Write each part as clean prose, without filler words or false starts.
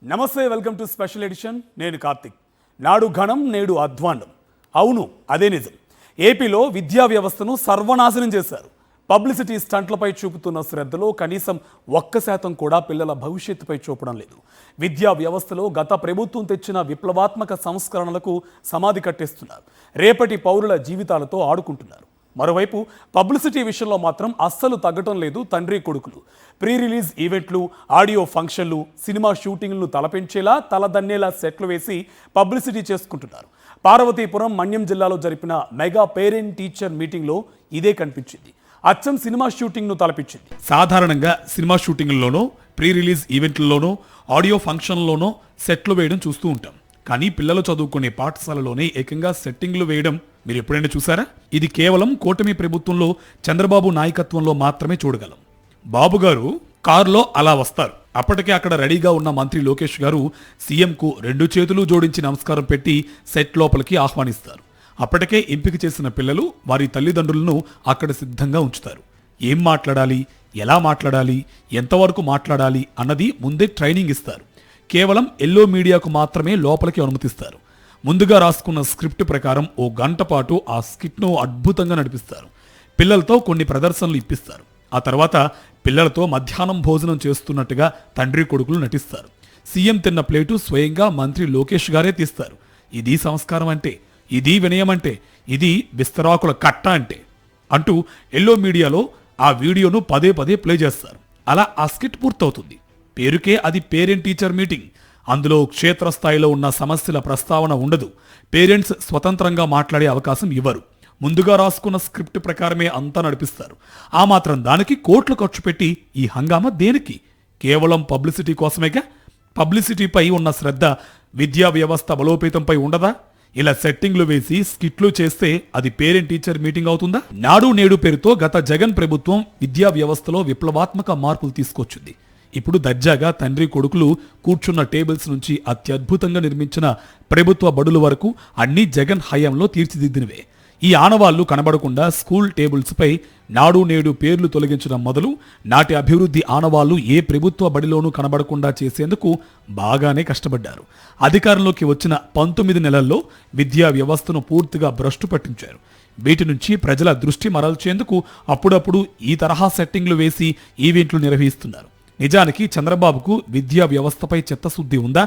నమస్తే, welcome to special edition. నేను కార్తిక్. నాడు ఘనం నేడు అధ్వాన్నం. అవును, అదే నిజం. ఏపీలో విద్యా వ్యవస్థను సర్వనాశనం చేశారు. పబ్లిసిటీ స్టంట్లపై చూపుతున్న శ్రద్ధలో కనీసం 1% కూడా పిల్లల భవిష్యత్తుపై చూపడం లేదు. విద్యా వ్యవస్థలో గత ప్రభుత్వం తెచ్చిన విప్లవాత్మక సంస్కరణలకు సమాధి కట్టేస్తున్నారు. రేపటి పౌరుల జీవితాలతో ఆడుకుంటున్నారు. మరోవైపు పబ్లిసిటీ విషయంలో మాత్రం అస్సలు తగ్గటం లేదు తండ్రి కొడుకులు. ప్రీ రిలీజ్ ఈవెంట్లు, ఆడియో ఫంక్షన్లు, సినిమా షూటింగ్లను తలపెంచేలా తలదన్నేలా సెట్లు వేసి పబ్లిసిటీ చేసుకుంటున్నారు. పార్వతీపురం, మన్యం జిల్లాలో జరిపిన మెగా పేరెంట్ టీచర్ మీటింగ్లో ఇదే కనిపించింది. అచ్చం సినిమా షూటింగ్ను తలపించింది. సాధారణంగా సినిమా షూటింగ్లోనో, ప్రీ రిలీజ్ ఈవెంట్లలోనో, ఆడియో ఫంక్షన్లోనో సెట్లు వేయడం చూస్తూ ఉంటాం. కానీ పిల్లలు చదువుకునే పాఠశాలలోనే ఏకంగా సెట్టింగ్లు వేయడం మీరు ఎప్పుడైనా చూసారా? ఇది కేవలం కూటమి ప్రభుత్వంలో చంద్రబాబు నాయకత్వంలో మాత్రమే చూడగలం. బాబుగారు కారులో అలా వస్తారు. అప్పటికే అక్కడ రెడీగా ఉన్న మంత్రి లోకేష్ గారు సీఎంకు 2 చేతులు జోడించి నమస్కారం పెట్టి సెట్ లోపలికి ఆహ్వానిస్తారు. అప్పటికే ఎంపిక చేసిన పిల్లలు వారి తల్లిదండ్రులను అక్కడ సిద్ధంగా ఉంచుతారు. ఏం మాట్లాడాలి, ఎలా మాట్లాడాలి, ఎంతవరకు మాట్లాడాలి అన్నది ముందే ట్రైనింగ్ ఇస్తారు. కేవలం ఎల్లో మీడియాకు మాత్రమే లోపలికి అనుమతిస్తారు. ముందుగా రాసుకున్న స్క్రిప్ట్ ప్రకారం ఓ గంట పాటు ఆ స్కిట్ను అద్భుతంగా నడిపిస్తారు. పిల్లలతో కొన్ని ప్రదర్శనలు ఇప్పిస్తారు. ఆ తర్వాత పిల్లలతో మధ్యాహ్నం భోజనం చేస్తున్నట్టుగా తండ్రి కొడుకులు నటిస్తారు. సీఎం తిన్న ప్లేటు స్వయంగా మంత్రి లోకేష్ గారే తీస్తారు. ఇది సంస్కారం అంటే, ఇది వినయం అంటే, ఇది విస్తరాకుల కట్ట అంటే అంటూ ఎల్లో మీడియాలో ఆ వీడియోను పదే పదే ప్లే చేస్తారు. అలా ఆ స్కిట్ పూర్తవుతుంది. పేరుకే అది పేరెంట్ టీచర్ మీటింగ్. అందులో క్షేత్రస్థాయిలో ఉన్న సమస్యల ప్రస్తావన ఉండదు. పేరెంట్స్ స్వతంత్రంగా మాట్లాడే అవకాశం ఇవ్వరు. ముందుగా రాసుకున్న స్క్రిప్ట్ ప్రకారమే అంతా నడిపిస్తారు. ఆ మాత్రం దానికి కోట్లు ఖర్చు పెట్టి ఈ హంగామా దేనికి? కేవలం పబ్లిసిటీ కోసమేగా. పబ్లిసిటీపై ఉన్న శ్రద్ధ విద్యా వ్యవస్థ బలోపేతంపై ఉండదా? ఇలా సెట్టింగ్లు వేసి స్కిట్లు చేస్తే అది పేరెంట్ టీచర్ మీటింగ్ అవుతుందా? నాడు నేడు పేరుతో గత జగన్ ప్రభుత్వం విద్యా వ్యవస్థలో విప్లవాత్మక మార్పులు తీసుకొచ్చింది. ఇప్పుడు దర్జాగా తండ్రి కొడుకులు కూర్చున్న టేబుల్స్ నుంచి అత్యద్భుతంగా నిర్మించిన ప్రభుత్వ బడుల వరకు అన్ని జగన్ హయాంలో తీర్చిదిద్దినవే. ఈ ఆనవాళ్లు కనబడకుండా స్కూల్ టేబుల్స్పై నాడు నేడు పేర్లు తొలగించడం మొదలు నాటి అభివృద్ధి ఆనవాళ్లు ఏ ప్రభుత్వ బడిలోనూ కనబడకుండా చేసేందుకు బాగానే కష్టపడ్డారు. అధికారంలోకి వచ్చిన 19 నెలల్లో విద్యా వ్యవస్థను పూర్తిగా భ్రష్టు పట్టించారు. వీటి నుంచి ప్రజల దృష్టి మరల్చేందుకు అప్పుడప్పుడు ఈ తరహా సెట్టింగ్లు వేసి ఈవెంట్లు నిర్వహిస్తున్నారు. నిజానికి చంద్రబాబుకు విద్యా వ్యవస్థపై చిత్తశుద్ధి ఉందా?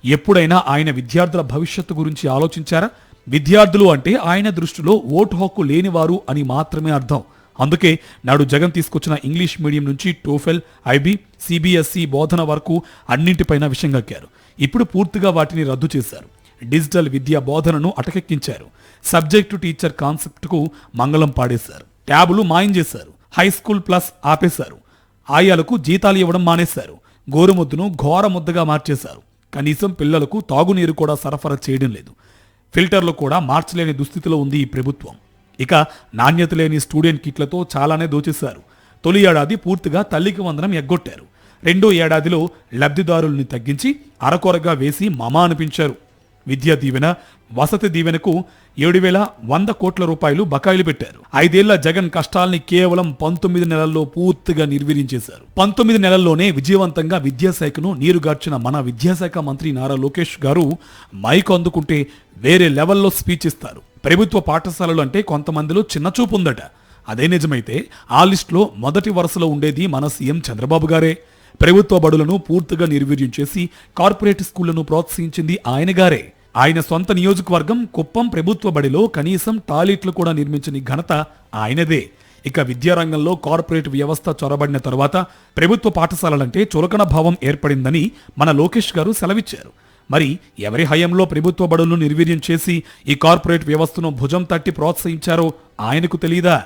ఎప్పుడైనా ఆయన విద్యార్థుల భవిష్యత్తు గురించి ఆలోచించారా? విద్యార్థులు అంటే ఆయన దృష్టిలో ఓటు హక్కు లేనివారు అని మాత్రమే అర్థం. అందుకే నాడు జగన్ తీసుకొచ్చిన ఇంగ్లీష్ మీడియం నుంచి టోఫెల్, ఐబీ, సిబిఎస్ఈ బోధన వరకు అన్నింటిపైన విషయం కక్కారు. ఇప్పుడు పూర్తిగా వాటిని రద్దు చేశారు. డిజిటల్ విద్యా బోధనను అటకెక్కించారు. సబ్జెక్టు టీచర్ కాన్సెప్ట్కు మంగళం పాడేశారు. ట్యాబులు మాయం చేశారు. హై స్కూల్ ప్లస్ ఆపేశారు. ఆయాలకు జీతాలు ఇవ్వడం మానేశారు. గోరుముద్దను ఘోర ముద్దగా మార్చేశారు. కనీసం పిల్లలకు తాగునీరు కూడా సరఫరా చేయడం లేదు. ఫిల్టర్లు కూడా మార్చలేని దుస్థితిలో ఉంది ఈ ప్రభుత్వం. ఇక నాణ్యత లేని స్టూడెంట్ కిట్లతో చాలానే దోచేశారు. తొలి ఏడాది పూర్తిగా తల్లికి వందనం ఎగ్గొట్టారు. రెండో ఏడాదిలో లబ్ధిదారుల్ని తగ్గించి అరకొరగా వేసి మమా అనిపించారు. విద్యా దీవెన, వసతి దీవెనకు 7,100 కోట్ల రూపాయలు బకాయిలు పెట్టారు. 5 ఏళ్ల జగన్ కష్టాల్ని కేవలం 19 నెలల్లో పూర్తిగా నిర్వీర్యించేశారు. 19 నెలల్లోనే విజయవంతంగా విద్యాశాఖను నీరుగార్చిన మన విద్యాశాఖ మంత్రి నారా లోకేష్ గారు మైక్ అందుకుంటే వేరే లెవెల్లో స్పీచ్ ఇస్తారు. ప్రభుత్వ పాఠశాలలు అంటే కొంతమందిలో చిన్న చూపు ఉందట. అదే నిజమైతే ఆ లిస్టులో మొదటి వరుసలో ఉండేది మన సీఎం చంద్రబాబు గారే. ప్రభుత్వ బడులను పూర్తిగా నిర్వీర్యం చేసి కార్పొరేట్ స్కూళ్లను ప్రోత్సహించింది ఆయన గారే. ఆయన సొంత నియోజకవర్గం కుప్పం ప్రభుత్వ బడిలో కనీసం టాయిలెట్లు కూడా నిర్మించని ఘనత ఆయనదే. ఇక విద్యారంగంలో కార్పొరేట్ వ్యవస్థ చొరబడిన తరువాత ప్రభుత్వ పాఠశాలలంటే చులకన భావం ఏర్పడిందని మన లోకేష్ గారు సెలవిచ్చారు. మరి ఎవరి హయాంలో ప్రభుత్వ బడులను నిర్వీర్యం చేసి ఈ కార్పొరేట్ వ్యవస్థను భుజం తట్టి ప్రోత్సహించారో ఆయనకు తెలీదా?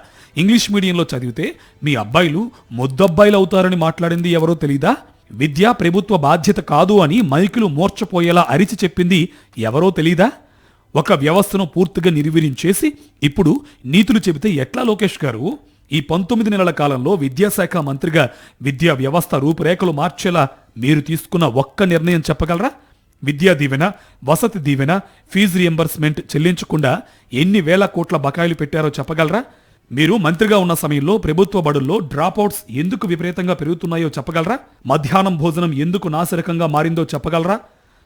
ఇంగ్లీష్ మీడియంలో చదివితే మీ అబ్బాయిలు ముద్దబ్బాయిలు అవుతారని మాట్లాడింది ఎవరో తెలీదా? విద్య ప్రభుత్వ బాధ్యత కాదు అని మైకులు మోర్చపోయేలా అరిచి చెప్పింది ఎవరో తెలీదా? ఒక వ్యవస్థను పూర్తిగా నిర్వీర్యం చేసి ఇప్పుడు నీతులు చెబితే ఎట్లా లోకేష్ గారు? ఈ 19 నెలల కాలంలో విద్యాశాఖ మంత్రిగా విద్యా వ్యవస్థ రూపురేఖలు మార్చేలా మీరు తీసుకున్న ఒక్క నిర్ణయం చెప్పగలరా? విద్యా దీవెన, వసతి దీవెన, ఫీజు రియంబర్స్మెంట్ చెల్లించకుండా ఎన్ని వేల కోట్ల బకాయిలు పెట్టారో చెప్పగలరా? మీరు మంత్రిగా ఉన్న సమయంలో ప్రభుత్వ బడుల్లో డ్రాప్అవుట్స్ ఎందుకు విపరీతంగా పెరుగుతున్నాయో చెప్పగలరా? మధ్యాహ్నం భోజనం ఎందుకు నాసిరకంగా మారిందో చెప్పగలరా?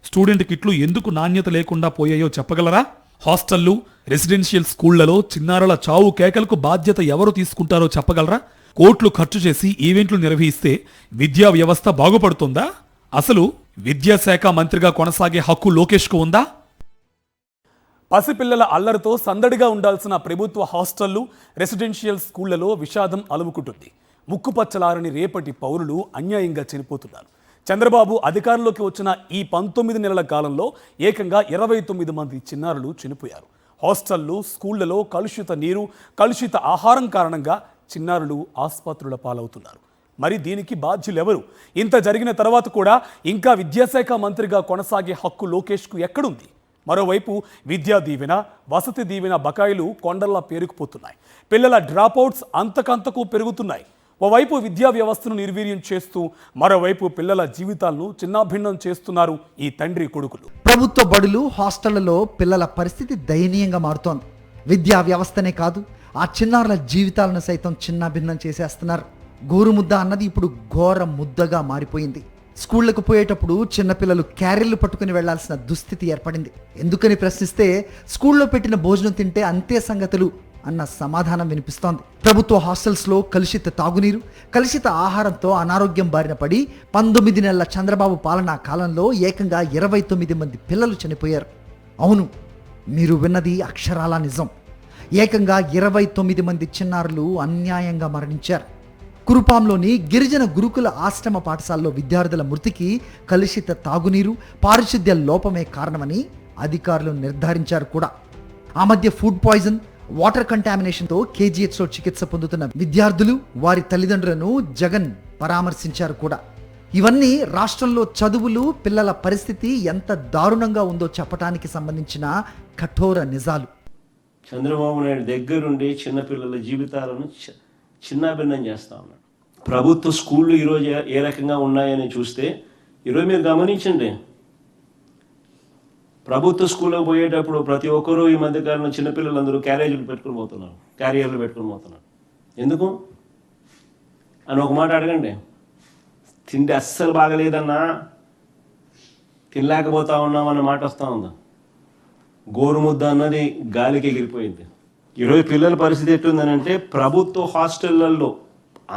స్టూడెంట్ కిట్లు ఎందుకు నాణ్యత లేకుండా పోయాయో చెప్పగలరా? హాస్టళ్లు, రెసిడెన్షియల్ స్కూళ్లలో చిన్నారుల చావు కేకలకు బాధ్యత ఎవరు తీసుకుంటారో చెప్పగలరా? కోట్లు ఖర్చు చేసి ఈవెంట్లు నిర్వహిస్తే విద్యా వ్యవస్థ బాగుపడుతుందా? అసలు విద్యాశాఖ మంత్రిగా కొనసాగే హక్కు లోకేష్కు ఉందా? పసిపిల్లల అల్లరితో సందడిగా ఉండాల్సిన ప్రభుత్వ హాస్టళ్లు, రెసిడెన్షియల్ స్కూళ్లలో విషాదం అలుముకుంటుంది. ముక్కుపచ్చలారని రేపటి పౌరులు అన్యాయంగా చనిపోతున్నారు. చంద్రబాబు అధికారంలోకి వచ్చిన ఈ 19 నెలల కాలంలో ఏకంగా 29 మంది చిన్నారులు చనిపోయారు. హాస్టళ్లు, స్కూళ్లలో కలుషిత నీరు, కలుషిత ఆహారం కారణంగా చిన్నారులు ఆసుపత్రుల పాలవుతున్నారు. మరి దీనికి బాధ్యులెవరు? ఇంత జరిగిన తర్వాత కూడా ఇంకా విద్యాశాఖ మంత్రిగా కొనసాగే హక్కు లోకేష్కు ఎక్కడుంది? మరోవైపు విద్యా దీవెన, వసతి దీవెన బకాయిలు కొండల్లా పేరుకుపోతున్నాయి. పిల్లల డ్రాప్అవుట్స్ అంతకంతకు పెరుగుతున్నాయి. ఓవైపు విద్యా వ్యవస్థను నిర్వీర్యం చేస్తూ మరోవైపు పిల్లల జీవితాలను చిన్నాభిన్నం చేస్తున్నారు ఈ తండ్రి కొడుకులు. ప్రభుత్వ బడులు, హాస్టళ్లలో పిల్లల పరిస్థితి దయనీయంగా మారుతోంది. విద్యా వ్యవస్థనే కాదు, ఆ చిన్నారుల జీవితాలను సైతం చిన్నాభిన్నం చేసేస్తున్నారు. గోరుముద్ద అన్నది ఇప్పుడు ఘోర ముద్దగా మారిపోయింది. స్కూళ్లకు పోయేటప్పుడు చిన్నపిల్లలు క్యారీలు పట్టుకుని వెళ్లాల్సిన దుస్థితి ఏర్పడింది. ఎందుకని ప్రశ్నిస్తే స్కూల్లో పెట్టిన భోజనం తింటే అంతే సంగతులు అన్న సమాధానం వినిపిస్తోంది. ప్రభుత్వ హాస్టల్స్లో కలుషిత తాగునీరు, కలుషిత ఆహారంతో అనారోగ్యం బారిన పడి 19 నెలల చంద్రబాబు పాలనా కాలంలో ఏకంగా 29 మంది పిల్లలు చనిపోయారు. అవును, మీరు విన్నది అక్షరాలా నిజం. ఏకంగా 29 మంది చిన్నారులు అన్యాయంగా మరణించారు. కురుపాంలోని గిరిజన గురుకుల ఆశ్రమ పాఠశాలలో విద్యార్థుల మృతికి కలుషిత తాగునీరు, పారిశుద్ధ్య లోపమే కారణమని అధికారులు నిర్ధారించారు కూడా. ఆ మధ్య ఫుడ్ పాయిజన్, వాటర్ కంటామినేషన్తో కేజీహెచ్లో చికిత్స పొందుతున్న విద్యార్థులు, వారి తల్లిదండ్రులను జగన్ పరామర్శించారు కూడా. ఇవన్నీ రాష్ట్రంలో చదువులు, పిల్లల పరిస్థితి ఎంత దారుణంగా ఉందో చెప్పడానికి సంబంధించిన కఠోర నిజాలు. చంద్రబాబు నాయుడు దగ్గరుండి చిన్నపిల్లల జీవితాలను చిన్నాభిన్నం చేస్తూ ఉన్నాడు. ప్రభుత్వ స్కూళ్ళు ఈరోజు ఏ రకంగా ఉన్నాయని చూస్తే, ఈరోజు మీరు గమనించండి, ప్రభుత్వ స్కూల్లో పోయేటప్పుడు ప్రతి ఒక్కరూ ఈ మధ్యకాలంలో చిన్నపిల్లలందరూ క్యారియర్లు పెట్టుకుని పోతున్నారు. ఎందుకు అని ఒక మాట అడగండి. తిండి అస్సలు బాగలేదన్నా, తినలేకపోతా ఉన్నామన్న మాట వస్తూ ఉందా? గోరుముద్ద అన్నది గాలికి ఎగిరిపోయింది. ఈరోజు పిల్లల పరిస్థితి ఎట్లుందని అంటే, ప్రభుత్వ హాస్టళ్లలో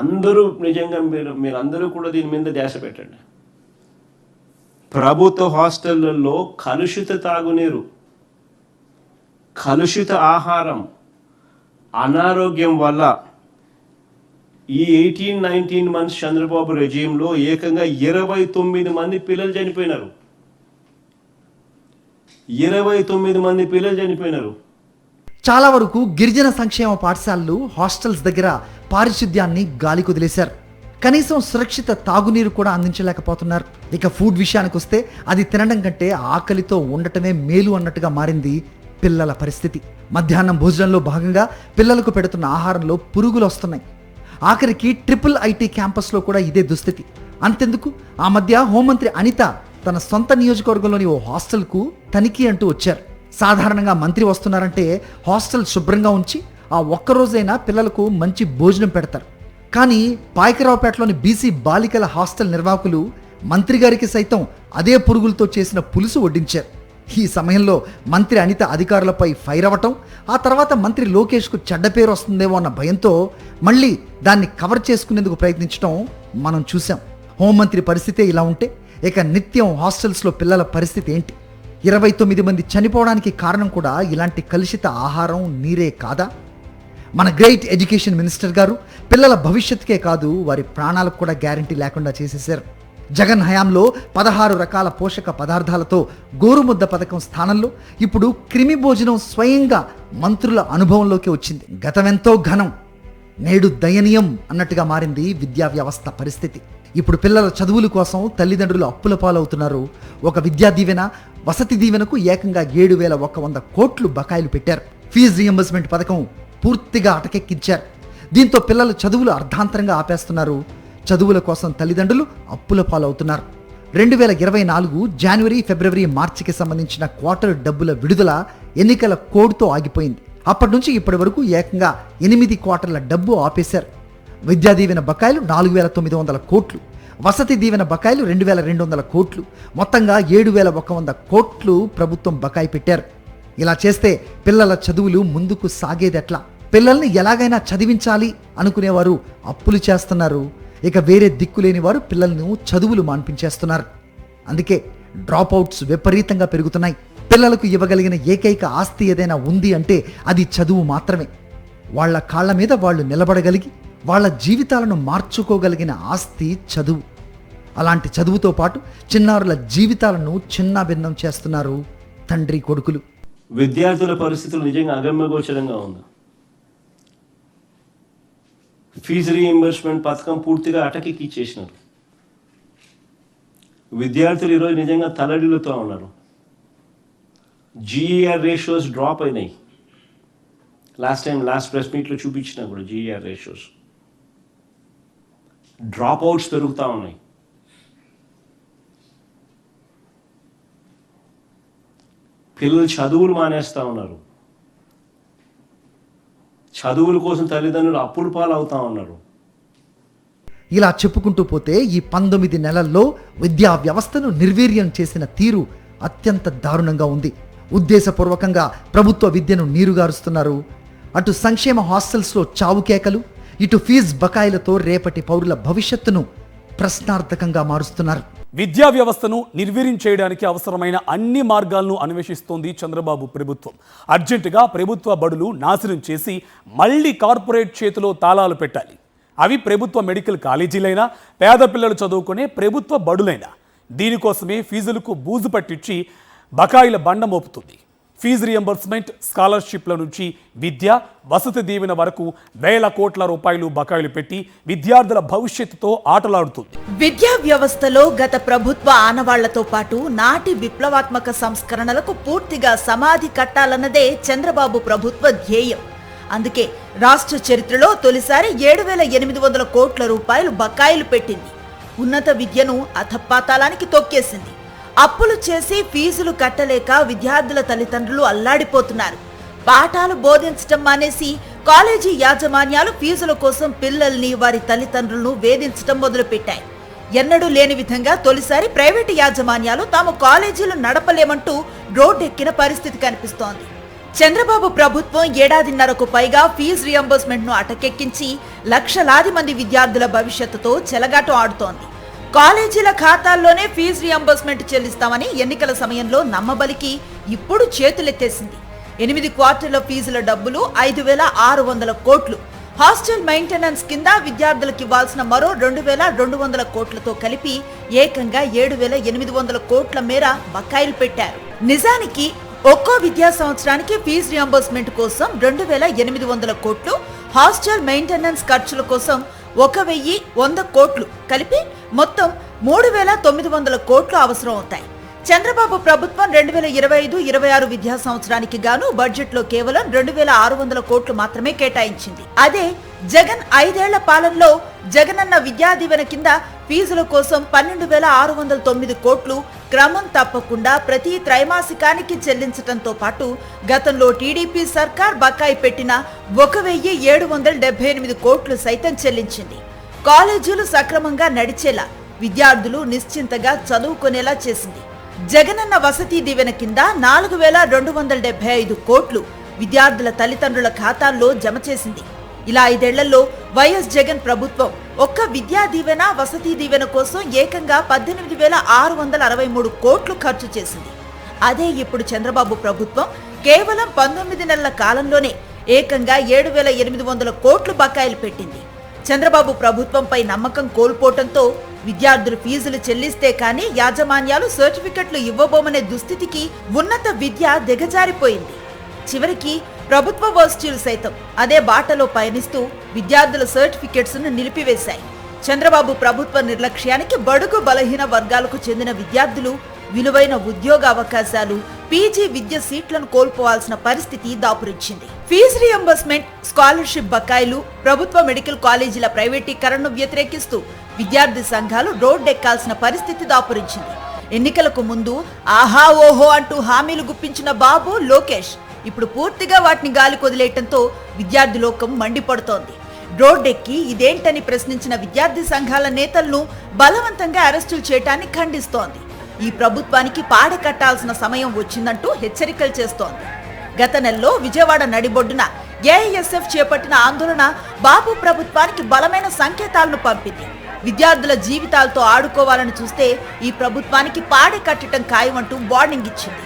అందరూ నిజంగా మీరు అందరూ కూడా దీని మీద ధ్యాస పెట్టండి. ప్రభుత్వ హాస్టళ్లలో కలుషిత తాగునీరు, కలుషిత ఆహారం, అనారోగ్యం వల్ల ఈ 18-19 మంత్స్ చంద్రబాబు రెజీమ్లో ఏకంగా 29 మంది పిల్లలు చనిపోయినారు. 29 మంది పిల్లలు చనిపోయినారు. చాలా వరకు గిరిజన సంక్షేమ పాఠశాలలు, హాస్టల్స్ దగ్గర పారిశుద్ధ్యాన్ని గాలి కుదిలేశారు. కనీసం సురక్షిత తాగునీరు కూడా అందించలేకపోతున్నారు. ఇక ఫుడ్ విషయానికి వస్తే అది తినడం కంటే ఆకలితో ఉండటమే మేలు అన్నట్టుగా మారింది పిల్లల పరిస్థితి. మధ్యాహ్నం భోజనంలో భాగంగా పిల్లలకు పెడుతున్న ఆహారంలో పురుగులు వస్తున్నాయి. ఆఖరికి IIIT క్యాంపస్లో కూడా ఇదే దుస్థితి. అంతెందుకు, ఆ మధ్య హోంమంత్రి అనిత తన సొంత నియోజకవర్గంలోని ఓ హాస్టల్కు తనిఖీ అంటూ వచ్చారు. సాధారణంగా మంత్రి వస్తున్నారంటే హాస్టల్ శుభ్రంగా ఉంచి ఆ ఒక్కరోజైనా పిల్లలకు మంచి భోజనం పెడతారు. కానీ పాయకరావుపేటలోని బీసీ బాలికల హాస్టల్ నిర్వాహకులు మంత్రి గారికి సైతం అదే పురుగులతో చేసిన పులుసు వడ్డించారు. ఈ సమయంలో మంత్రి అనిత అధికారులపై ఫైర్ అవ్వటం, ఆ తర్వాత మంత్రి లోకేష్కు చెడ్డ పేరు వస్తుందేమో అన్న భయంతో మళ్ళీ దాన్ని కవర్ చేసుకునేందుకు ప్రయత్నించడం మనం చూసాం. హోంమంత్రి పరిస్థితే ఇలా ఉంటే ఇక నిత్యం హాస్టల్స్లో పిల్లల పరిస్థితి ఏంటి? 29 మంది చనిపోవడానికి కారణం కూడా ఇలాంటి కలుషిత ఆహారం, నీరే కాదా? మన గ్రేట్ ఎడ్యుకేషన్ మినిస్టర్ గారు పిల్లల భవిష్యత్తుకే కాదు, వారి ప్రాణాలకు కూడా గ్యారంటీ లేకుండా చేసేశారు. జగన్ హయాంలో 16 రకాల పోషక పదార్థాలతో గోరుముద్ద పథకం స్థానంలో ఇప్పుడు క్రిమి భోజనం స్వయంగా మంత్రుల అనుభవంలోకి వచ్చింది. గతమెంతో ఘనం, నేడు దయనీయం అన్నట్టుగా మారింది విద్యా వ్యవస్థ పరిస్థితి. ఇప్పుడు పిల్లల చదువుల కోసం తల్లిదండ్రులు అప్పుల పాలవుతున్నారు. ఒక విద్యా దీవెన, వసతి దీవెనకు ఏకంగా 7,100 కోట్లు బకాయిలు పెట్టారు. ఫీజు రియంబర్స్మెంట్ పథకం పూర్తిగా అటకెక్కించారు. దీంతో పిల్లల చదువులు అర్ధాంతరంగా ఆపేస్తున్నారు. చదువుల కోసం తల్లిదండ్రులు అప్పుల పాలవుతున్నారు. 2024 జనవరి, ఫిబ్రవరి, మార్చికి సంబంధించిన క్వార్టర్ డబ్బుల విడుదల ఎన్నికల కోడ్తో ఆగిపోయింది. అప్పటి నుంచి ఇప్పటి వరకు ఏకంగా 8 క్వార్టర్ల డబ్బు ఆపేశారు. విద్యా దీవెన బకాయిలు 4,900 కోట్లు, వసతి దీవెన బకాయిలు 2,200 కోట్లు, మొత్తంగా 7,100 కోట్లు ప్రభుత్వం బకాయి పెట్టారు. ఇలా చేస్తే పిల్లల చదువులు ముందుకు సాగేదెట్లా? పిల్లల్ని ఎలాగైనా చదివించాలి అనుకునేవారు అప్పులు చేస్తున్నారు. ఇక వేరే దిక్కులేని వారు పిల్లలను చదువులు మాన్పించేస్తున్నారు. అందుకే డ్రాప్ అవుట్స్ విపరీతంగా పెరుగుతున్నాయి. పిల్లలకు ఇవ్వగలిగిన ఏకైక ఆస్తి ఏదైనా ఉంది అంటే అది చదువు మాత్రమే. వాళ్ళ కాళ్ళ మీద వాళ్ళు నిలబడగలిగి వాళ్ళ జీవితాలను మార్చుకోగలిగిన ఆస్తి చదువు. అలాంటి చదువుతో పాటు చిన్నారుల జీవితాలను చిన్నాభిన్నం చేస్తున్నారు తండ్రి కొడుకులు. విద్యార్థుల పరిస్థితులు నిజంగా అగమ్యగోచరంగా ఉంది. ఫీజు రీఇంబర్స్మెంట్ పథకం పూర్తిగా అటకెక్కిచ్చేసినారు. విద్యార్థులు ఈరోజు నిజంగా తలడిల్లుతూ ఉన్నారు. జీఈఆర్ రేషియోస్ డ్రాప్ అయినాయి. లాస్ట్ ప్రెస్ మీట్లో చూపించినా కూడా జీఈఆర్ రేషియోస్ డ్రాప్ అవుట్స్ పెరుగుతూ ఉన్నాయి. పిల్లలు చదువులు మానేస్తూ ఉన్నారు. చదువుల కోసం తల్లిదండ్రులు అప్పుల పాలవుతా ఉన్నారు. ఇలా చెప్పుకుంటూ పోతే ఈ 19 నెలల్లో విద్యా వ్యవస్థను నిర్వీర్యం చేసిన తీరు అత్యంత దారుణంగా ఉంది. ఉద్దేశపూర్వకంగా ప్రభుత్వ విద్యను నీరుగారుస్తున్నారు. అటు సంక్షేమ హాస్టల్స్లో చావుకేకలు, ఇటు ఫీజు బకాయిలతో రేపటి పౌరుల భవిష్యత్తును ప్రశ్నార్థకంగా మారుస్తున్నారు. విద్యా వ్యవస్థను నిర్వీర్యం చేయడానికి అవసరమైన అన్ని మార్గాలను అన్వేషిస్తోంది చంద్రబాబు ప్రభుత్వం. అర్జెంటుగా ప్రభుత్వ బడులు నాశనం చేసి మళ్లీ కార్పొరేట్ చేతిలో తాళాలు పెట్టాలి. అవి ప్రభుత్వ మెడికల్ కాలేజీలైనా, పేద పిల్లలు చదువుకునే ప్రభుత్వ బడులైనా. దీనికోసమే ఫీజులకు బూజు పట్టించి బకాయిల బండ మోపుతుంది. ఫీజు రియంబర్స్మెంట్, స్కాలర్షిప్ల నుంచి విద్య, వసతి దీవెన వరకు వేల కోట్ల రూపాయలు బకాయిలు పెట్టి విద్యార్థుల భవిష్యత్తుతో ఆటలాడుతుంది. విద్యా వ్యవస్థలో గత ప్రభుత్వ ఆనవాళ్లతో పాటు నాటి విప్లవాత్మక సంస్కరణలకు పూర్తిగా సమాధి కట్టాలన్నదే చంద్రబాబు ప్రభుత్వ ధ్యేయం. అందుకే రాష్ట్ర చరిత్రలో తొలిసారి 7,800 కోట్ల రూపాయలు బకాయిలు పెట్టింది. ఉన్నత విద్యను అధపాతాళానికి తొక్కేసింది. అప్పులు చేసి ఫీజులు కట్టలేక విద్యార్థుల తల్లిదండ్రులు అల్లాడిపోతున్నారు. పాఠాలు బోధించడం మానేసి కాలేజీ యాజమాన్యాలు ఫీజుల కోసం పిల్లల్ని, వారి తల్లిదండ్రులను వేధించడం మొదలుపెట్టాయి. ఎన్నడూ లేని విధంగా తొలిసారి ప్రైవేటు యాజమాన్యాలు తాము కాలేజీలు నడపలేమంటూ రోడ్డెక్కిన పరిస్థితి కనిపిస్తోంది. చంద్రబాబు ప్రభుత్వం ఏడాదిన్నరకు పైగా ఫీజు రియంబర్స్మెంట్ ను అటకెక్కించి లక్షలాది మంది విద్యార్థుల భవిష్యత్తుతో చెలగాటం ఆడుతోంది. కాలేజీల ఖాతాల్లోనే ఫీజు రియంబర్స్మెంట్ చెల్లిస్తామని ఎన్నికల సమయంలో నమ్మబలికి ఇప్పుడు చేతులెత్తేసింది. 8 క్వార్టర్ల ఫీజుల డబ్బులు 5,600 కోట్లు, హాస్టల్ మెయింటెనెన్స్ కింద విద్యార్థులకు ఇవ్వాల్సిన మరో 2,200 కోట్లతో కలిపి ఏకంగా 7,800 కోట్ల మేర బకాయిలు పెట్టారు. నిజానికి ఒక్కో విద్యా సంవత్సరానికి ఫీజు రియంబర్స్మెంట్ కోసం 2,800 కోట్లు, హాస్టల్ మెయింటెనెన్స్ ఖర్చుల కోసం 1,100 కోట్లు కలిపి మొత్తం 3,900 కోట్లు అవసరం అవుతాయి. చంద్రబాబు ప్రభుత్వం 2025-26 విద్యా సంవత్సరానికి గాను బడ్జెట్ లో కేవలం 2,600 కోట్లు మాత్రమే కేటాయించింది. అదే జగన్ 5 ఏళ్ల పాలనలో జగనన్న విద్యా దీవెన కింద ఫీజుల కోసం 12,609 కోట్లు క్రమం తప్పకుండా ప్రతి త్రైమాసికానికి చెల్లించడంతో పాటు గతంలో టీడీపీ సర్కార్ బకాయి పెట్టిన 1,778 కోట్లు సైతం చెల్లించింది. కాలేజీలు సక్రమంగా నడిచేలా, విద్యార్థులు నిశ్చింతగా చదువుకునేలా చేసింది. జగనన్న వసతి దీవెన కింద 4,275 కోట్లు విద్యార్థుల తల్లిదండ్రుల ఖాతాల్లో జమ చేసింది. ఇలా 5 ఏళ్లలో వైఎస్ జగన్ ప్రభుత్వం ఒక్క విద్యా దీవెన, వసతి దీవెన కోసం ఏకంగా 18,663 కోట్లు ఖర్చు చేసింది. అదే ఇప్పుడు చంద్రబాబు ప్రభుత్వం కేవలం 19 నెలల కాలంలోనే ఏకంగా 7,800 కోట్లు బకాయిలు పెట్టింది. చంద్రబాబు ప్రభుత్వంపై నమ్మకం కోల్పోవడంతో విద్యార్థులు ఫీజులు చెల్లిస్తే కానీ యాజమాన్యాలు సర్టిఫికెట్లు ఇవ్వబోమనే దుస్థితికి ఉన్నత విద్య దిగజారిపోయింది. చివరికి ప్రభుత్వ వర్సిటీలు సైతం అదే బాటలో పయనిస్తూ విద్యార్థుల సర్టిఫికెట్స్ ను నిలిపివేశాయి. చంద్రబాబు ప్రభుత్వ నిర్లక్ష్యానికి బడుగు బలహీన వర్గాలకు చెందిన విద్యార్థులు విలువైన ఉద్యోగ అవకాశాలు, పీజీ విద్య సీట్లను కోల్పోవాల్సిన పరిస్థితి దాపురించింది. ఫీజు రియంబర్స్మెంట్, స్కాలర్షిప్ బకాయిలు, ప్రభుత్వ మెడికల్ కాలేజీల ప్రైవేటీకరణను వ్యతిరేకిస్తూ విద్యార్థి సంఘాలు రోడ్డెక్కాల్సిన పరిస్థితి దాపురించింది. ఎన్నికలకు ముందు ఆహా ఓహో అంటూ హామీలు గుప్పించిన బాబు లోకేష్ ఇప్పుడు పూర్తిగా వాటిని గాలి కొదిలేయటంతో విద్యార్థి లోకం మండిపడుతోంది. రోడ్డెక్కి ఇదేంటని ప్రశ్నించిన విద్యార్థి సంఘాల నేతలను బలవంతంగా అరెస్టులు చేయటాన్ని ఖండిస్తోంది. ఈ ప్రభుత్వానికి పాడ కట్టాల్సిన సమయం వచ్చిందంటూ హెచ్చరికలు చేస్తోంది. గత నెలలో విజయవాడ నడిబొడ్డున ఏఐఎస్ఎఫ్ చేపట్టిన ఆందోళన బాబు ప్రభుత్వానికి బలమైన సంకేతాలను పంపింది. విద్యార్థుల జీవితాలతో ఆడుకోవాలని చూస్తే ఈ ప్రభుత్వానికి పాడే కట్టడం ఖాయమంటూ వార్నింగ్ ఇచ్చింది.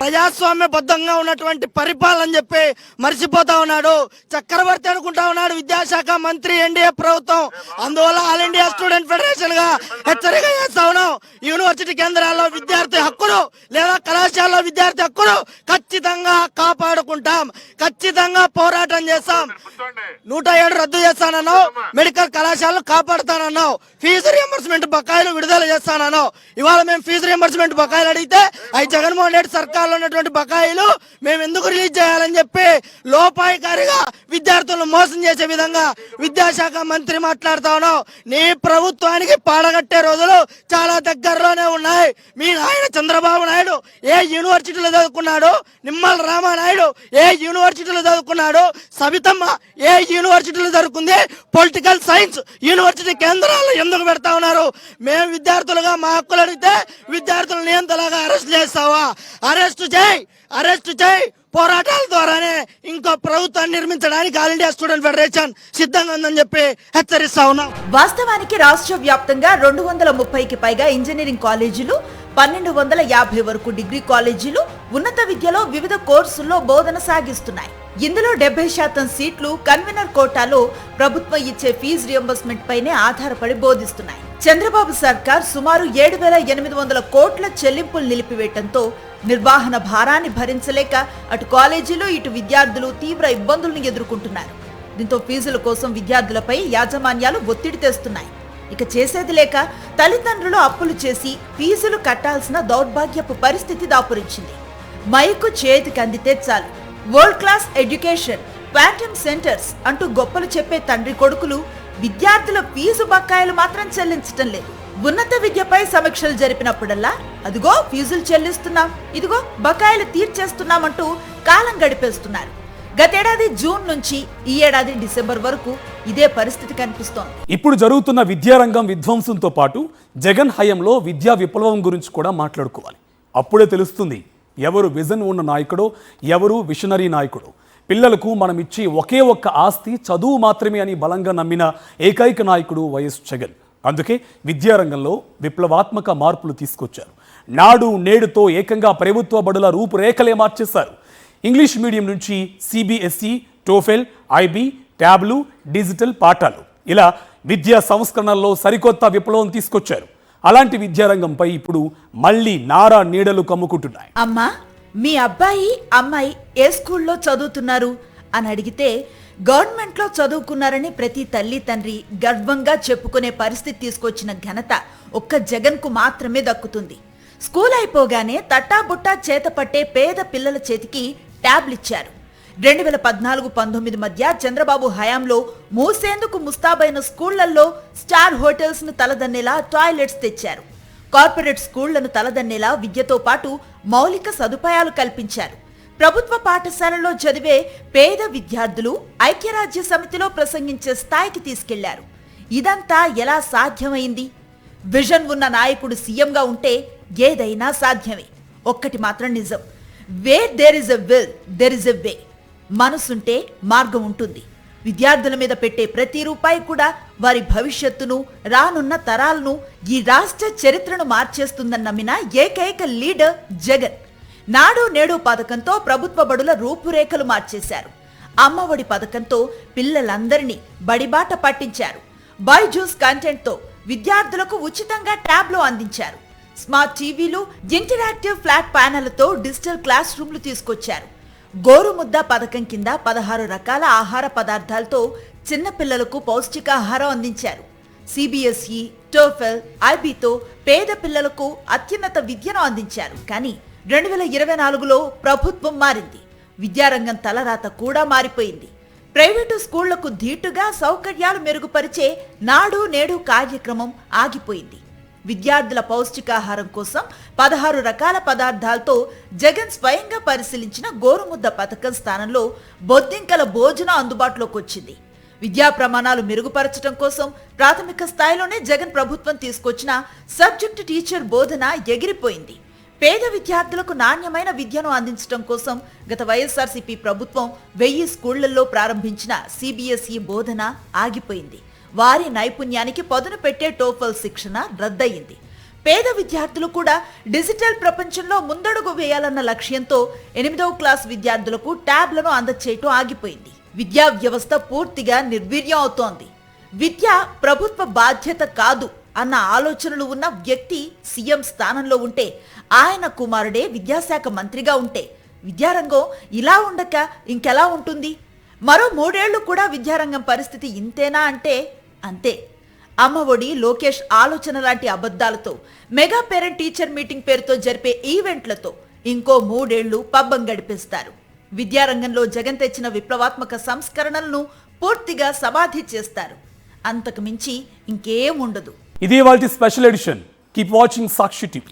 ప్రజాస్వామ్యబద్ధంగా ఉన్నటువంటి పరిపాలన చెప్పి మర్చిపోతా ఉన్నాడు. చక్రవర్తి అనుకుంటా ఉన్నాడు విద్యాశాఖ మంత్రి ఎన్డీఏ ప్రభుత్వం. అందువల్ల ఆల్ ఇండియా స్టూడెంట్ ఫెడరేషన్ గా హెచ్చరిక చేస్తా ఉన్నాం. యూనివర్సిటీ కేంద్రాల్లో విద్యార్థి హక్కులు లేదా కళాశాలలో విద్యార్థి హక్కులు ఖచ్చితంగా కాపాడుకుంటాం, ఖచ్చితంగా పోరాటం చేస్తాం. 107 రద్దు చేస్తానన్నావు, మెడికల్ కళాశాలను కాపాడుతానన్నావు, ఫీజు రియంబర్స్మెంట్ బకాయిలు విడుదల చేస్తానన్నావు. ఇవాళ మేము ఫీజు రియంబర్స్మెంట్ బకాయిలు అడిగితే అవి జగన్మోహన్ రెడ్డి సర్కార్ ఉన్నటువంటి బకాయిలు మేము ఎందుకు రిలీజ్ చేయాలని చెప్పి లోపాయికారిగా విద్యార్థులను మోసం చేసే విధంగా విద్యాశాఖ మంత్రి మాట్లాడుతా ఉన్నావు. నీ ప్రభుత్వానికి పాడగట్టే రోజులు చాలా దగ్గరలోనే ఉన్నాయి. మీ నాయన చంద్రబాబు నాయుడు ఏ యూనివర్సిటీలో చదువుకున్నాడు, నిమ్మల రామానాయుడు ఏ యూనివర్సిటీలో చదువుకున్నాడు, సబితమ్మ ఏ యూనివర్సిటీలో చదువుకుంది, పొలిటికల్ సైన్స్ యూనివర్సిటీ కేంద్రాలు ఎందుకు పెడతా ఉన్నారు? మేము విద్యార్థులుగా మా హక్కులు అడిగితే విద్యార్థులను నియంతలాగా అరెస్ట్ చేస్తావా? అరెస్ట్ చేయి. పోరాటాల ద్వారానే ఇంకో ప్రభుత్వాన్ని నిర్మించడానికి ఆల్ ఇండియా స్టూడెంట్ ఫెడరేషన్ సిద్ధంగా ఉందని చెప్పి హెచ్చరిస్తా ఉన్నాం. వాస్తవానికి రాష్ట్ర వ్యాప్తంగా 230కి పైగా ఇంజనీరింగ్ కాలేజీలు, 1250 వరకు డిగ్రీ కాలేజీలు ఉన్నత విద్యలో వివిధ కోర్సుల్లో బోధన సాగిస్తున్నాయి. ఇందులో 70% సీట్లు కన్వీనర్ కోటాలో ప్రభుత్వం ఇచ్చే ఫీజు రియంబర్స్మెంట్ పైనే ఆధారపడి బోధిస్తున్నాయి. చంద్రబాబు సర్కార్ సుమారు 7,800 కోట్ల చెల్లింపులు నిలిపివేయటంతో నిర్వహణ భారాన్ని భరించలేక అటు కాలేజీలు ఇటు విద్యార్థులు తీవ్ర ఇబ్బందులను ఎదుర్కొంటున్నారు. దీంతో ఫీజుల కోసం విద్యార్థులపై యాజమాన్యాలు ఒత్తిడి తెస్తున్నాయి. ఇక చేసేది లేక తల్లిదండ్రులు అప్పులు చేసి ఫీజులు కట్టాల్సిన దౌర్భాగ్యపు పరిస్థితి దాపురించింది. మైకు చేతికి అందితే చాలు world class education, quantum centres అంటూ గొప్పలు చెప్పే తండ్రి కొడుకులు విద్యార్థుల ఫీజు బకాయిలు మాత్రం చెల్లించటం లేదు. ఉన్నత విద్యపై సమీక్షలు జరిపినప్పుడల్లా అదిగో ఫీజులు చెల్లిస్తున్నాం, ఇదిగో బకాయిలు తీర్చేస్తున్నామంటూ కాలం గడిపేస్తున్నారు. గతేడాది జూన్ నుంచి ఈ ఏడాది డిసెంబర్ వరకు ఇదే పరిస్థితి కనిపిస్తోంది. ఇప్పుడు జరుగుతున్న విద్యారంగం విధ్వంసంతో పాటు జగన్ హయాంలో విద్యా విప్లవం గురించి కూడా మాట్లాడుకోవాలి. అప్పుడే తెలుస్తుంది ఎవరు విజన్ ఉన్న నాయకుడో, ఎవరు విషనరీ నాయకుడో. పిల్లలకు మనం ఇచ్చే ఒకే ఒక్క ఆస్తి చదువు మాత్రమే అని బలంగా నమ్మిన ఏకైక నాయకుడు వైఎస్ జగన్. అందుకే విద్యారంగంలో విప్లవాత్మక మార్పులు తీసుకొచ్చారు. నాడు నేడుతో ఏకంగా ప్రభుత్వ బడుల రూపురేఖలే మార్చేశారు. ఇంగ్లీష్ మీడియం నుంచి సిబిఎస్ఈ, టోఫెల్, ఐబీ, ట్యాబ్లు, డిజిటల్ పాఠాలు, ఇలా విద్యా సంస్కరణల్లో సరికొత్త విప్లవం తీసుకొచ్చారు. అలాంటి విద్యారంగంపై ఇప్పుడు మళ్ళీ నారా నీడలు కమ్ముకుంటున్నాయి. అమ్మా, మీ అబ్బాయి అమ్మాయి ఏ స్కూల్లో చదువుతున్నారు అని అడిగితే గవర్నమెంట్లో చదువుకున్నారని ప్రతి తల్లి తండ్రి గర్వంగా చెప్పుకునే పరిస్థితి తీసుకొచ్చిన ఘనత ఒక్క జగన్కు మాత్రమే దక్కుతుంది. స్కూల్ అయిపోగానే తట్టాబుట్టా చేత పట్టే పేద పిల్లల చేతికి ట్యాబ్లు ఇచ్చారు. 2014-19 మధ్య చంద్రబాబు హయాంలో మూసేందుకు ముస్తాబైన స్కూళ్లలో స్టార్ హోటల్స్ ను తలదన్నేలా టాయిలెట్స్ తెచ్చారు. కార్పొరేట్ స్కూళ్లను తలదన్నేలా విద్యతో పాటు మౌలిక సదుపాయాలు కల్పించారు. ప్రభుత్వ పాఠశాలలో చదివే పేద విద్యార్థులు ఐక్యరాజ్య సమితిలో ప్రసంగించే స్థాయికి తీసుకెళ్లారు. ఇదంతా ఎలా సాధ్యమైంది? విజన్ ఉన్న నాయకుడు సీఎంగా ఉంటే ఏదైనా సాధ్యమే. ఒక్కటి మాత్రం నిజం, where there is a will there is a way. మనసుంటే మార్గం ఉంటుంది. విద్యార్థుల మీద పెట్టే ప్రతి రూపాయి కూడా వారి భవిష్యత్తును, రానున్న తరాలను, ఈ రాష్ట్ర చరిత్రను మార్చేస్తుందని నమ్మిన ఏకైక లీడర్ జగన్. నాడు నేడు పథకంతో ప్రభుత్వ బడుల రూపురేఖలు మార్చేశారు. అమ్మఒడి పథకంతో పిల్లలందరినీ బడిబాట పట్టించారు. బైజూస్ కంటెంట్తో విద్యార్థులకు ఉచితంగా ట్యాబ్లు అందించారు. స్మార్ట్ టీవీలు, ఇంటరాక్టివ్ ఫ్లాట్ ప్యానెళ్లతో డిజిటల్ క్లాస్ రూమ్లు తీసుకొచ్చారు. గోరుముద్ద పథకం కింద 16 రకాల ఆహార పదార్థాలతో చిన్నపిల్లలకు పౌష్టికాహారం అందించారు. సిబిఎస్ఈ, టోఫెల్, ఐబీతో పేద పిల్లలకు అత్యున్నత విద్యను అందించారు. కానీ 2024లో ప్రభుత్వం మారింది. విద్యారంగం తలరాత కూడా మారిపోయింది. ప్రైవేటు స్కూళ్లకు ధీటుగా సౌకర్యాలు మెరుగుపరిచే నాడు నేడు కార్యక్రమం ఆగిపోయింది. విద్యార్థుల పౌష్టికాహారం కోసం 16 రకాల పదార్థాలతో జగన్ స్వయంగా పరిశీలించిన గోరుముద్ద పథకం స్థానంలో బొద్దింకల భోజనం అందుబాటులోకి వచ్చింది. విద్యా ప్రమాణాలు మెరుగుపరచడం కోసం ప్రాథమిక స్థాయిలోనే జగన్ ప్రభుత్వం తీసుకొచ్చిన సబ్జెక్ట్ టీచర్ బోధన ఎగిరిపోయింది. పేద విద్యార్థులకు నాణ్యమైన విద్యను అందించడం కోసం గత వైఎస్ఆర్సీపీ ప్రభుత్వం 1000 స్కూళ్లలో ప్రారంభించిన సిబిఎస్ఈ బోధన ఆగిపోయింది. వారి నైపుణ్యానికి పదును పెట్టే టోఫల్ శిక్షణ రద్దయింది. పేద విద్యార్థులు కూడా డిజిటల్ ప్రపంచంలో ముందడుగు వేయాలన్న లక్ష్యంతో 8వ క్లాస్ విద్యార్థులకు ట్యాబ్లను అందచేయటం ఆగిపోయింది. విద్యా వ్యవస్థ పూర్తిగా నిర్వీర్యం అవుతోంది. విద్య ప్రభుత్వ బాధ్యత కాదు అన్న ఆలోచనలు ఉన్న వ్యక్తి సీఎం స్థానంలో ఉంటే, ఆయన కుమారుడే విద్యాశాఖ మంత్రిగా ఉంటే విద్యారంగం ఇలా ఉండక ఇంకెలా ఉంటుంది? మరో 3 ఏళ్లు కూడా విద్యారంగం పరిస్థితి ఇంతేనా అంటే అంతే. అమ్మఒడి, లోకేష్ ఆలోచన లాంటి అబద్ధాలతో, మెగా పేరెంట్ టీచర్ మీటింగ్ పేరుతో జరిపే ఈవెంట్లతో ఇంకో 3 ఏళ్లు పబ్బం గడిపేస్తారు. విద్యారంగంలో జగన్ తెచ్చిన విప్లవాత్మక సంస్కరణలను పూర్తిగా సమాధి చేస్తారు. అంతకు మించి ఇంకేం ఉండదు. ఇది ఇవాల్టి స్పెషల్ ఎడిషన్. కీప్ వాచింగ్ సాక్షి టీవీ.